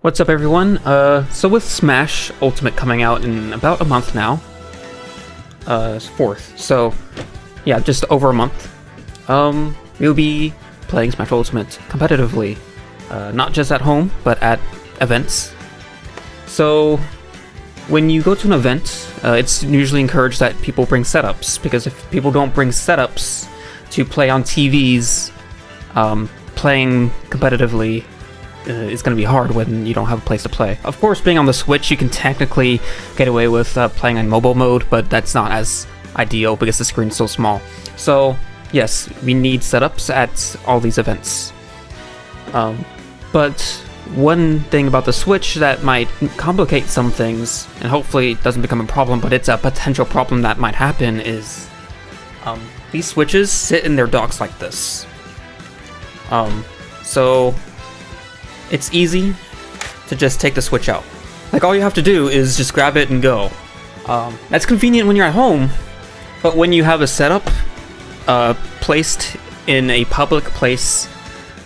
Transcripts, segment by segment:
What's up, everyone? So with Smash Ultimate coming out in about a month now, it's 4th, so yeah, just over a month, we'll be playing Smash Ultimate competitively, not just at home, but at events. So when you go to an event, it's usually encouraged that people bring setups, because if people don't bring setups to play on TVs, playing competitively is going to be hard when you don't have a place to play. Of course, being on the Switch, you can technically get away with playing in mobile mode, but that's not as ideal because the screen's so small. So yes, we need setups at all these events. But one thing about the Switch that might complicate some things, and hopefully it doesn't become a problem, but it's a potential problem that might happen, is these Switches sit in their docks like this. So it's easy to just take the Switch out. Like, all you have to do is just grab it and go. That's convenient when you're at home, but when you have a setup placed in a public place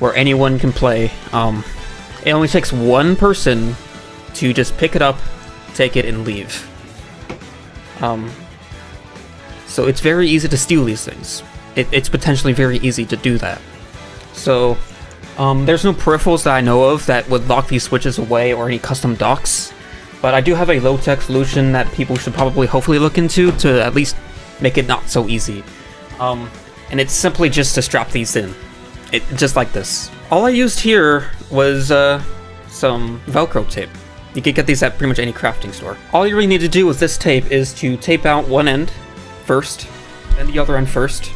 where anyone can play, it only takes one person to just pick it up, take it, and leave. So it's very easy to steal these things. It's potentially very easy to do that. So there's no peripherals that I know of that would lock these switches away, or any custom docks, but I do have a low-tech solution that people should probably hopefully look into to at least make it not so easy. And it's simply just to strap these in. Just like this. All I used here was some Velcro tape. You can get these at pretty much any crafting store. All you really need to do with this tape is to tape out one end first, then the other end first,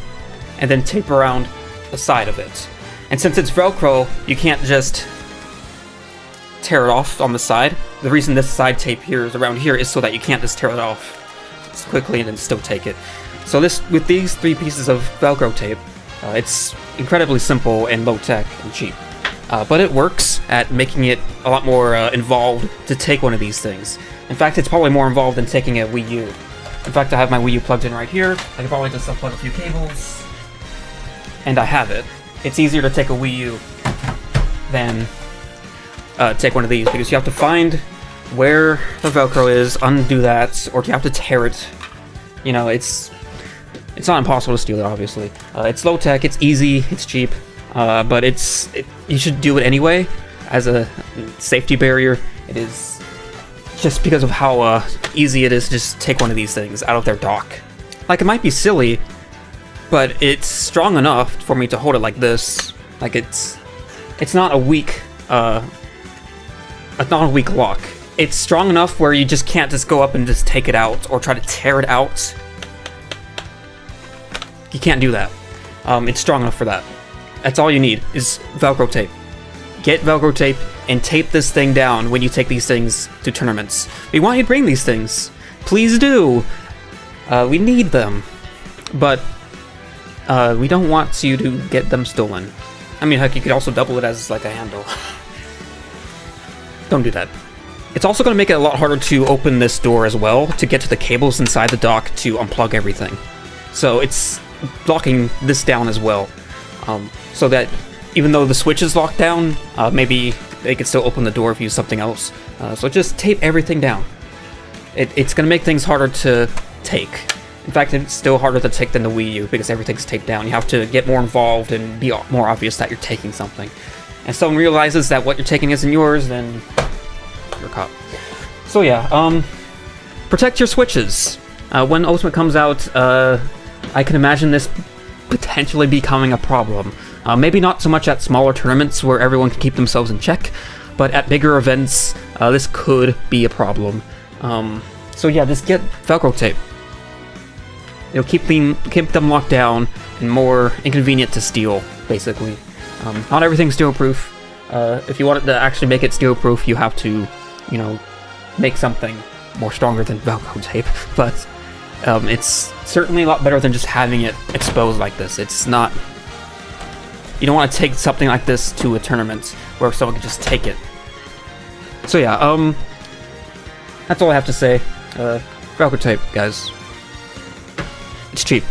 and then tape around the side of it. And since it's Velcro, you can't just tear it off on the side. The reason this side tape here is around here is so that you can't just tear it off quickly and then still take it. So with these 3 pieces of Velcro tape, it's incredibly simple and low-tech and cheap. But it works at making it a lot more involved to take one of these things. In fact, it's probably more involved than taking a Wii U. In fact, I have my Wii U plugged in right here. I can probably just unplug a few cables, and I have it. It's easier to take a Wii U than take one of these, because you have to find where the Velcro is, undo that, or you have to tear it. You know, it's not impossible to steal it, obviously. It's low-tech, it's easy, it's cheap, but you should do it anyway as a safety barrier. It is just because of how easy it is to just take one of these things out of their dock. Like, it might be silly, but it's strong enough for me to hold it like this. Like, it's not a weak lock. It's strong enough where you just can't just go up and just take it out or try to tear it out. You can't do that. It's strong enough for that. That's all you need is Velcro tape. Get Velcro tape and tape this thing down when you take these things to tournaments. We want you to bring these things. Please do. We need them. But we don't want you to get them stolen. I mean, heck, you could also double it as like a handle. Don't do that. It's also going to make it a lot harder to open this door as well, to get to the cables inside the dock to unplug everything. So it's locking this down as well, so that even though the Switch is locked down, maybe they could still open the door if you use something else. So just tape everything down. It's going to make things harder to take. In fact, it's still harder to take than the Wii U, because everything's taped down. You have to get more involved and be more obvious that you're taking something. And someone realizes that what you're taking isn't yours, then you're caught. So yeah, protect your Switches. When Ultimate comes out, I can imagine this potentially becoming a problem. Maybe not so much at smaller tournaments where everyone can keep themselves in check, but at bigger events, this could be a problem. So yeah, just get Velcro tape. It'll keep them locked down and more inconvenient to steal, basically. Not everything's steel-proof. If you want it to actually make it steel-proof, you have to, you know, make something more stronger than Velcro tape. But it's certainly a lot better than just having it exposed like this. It's not... You don't want to take something like this to a tournament where someone can just take it. So yeah, that's all I have to say. Velcro tape, guys. It's cheap.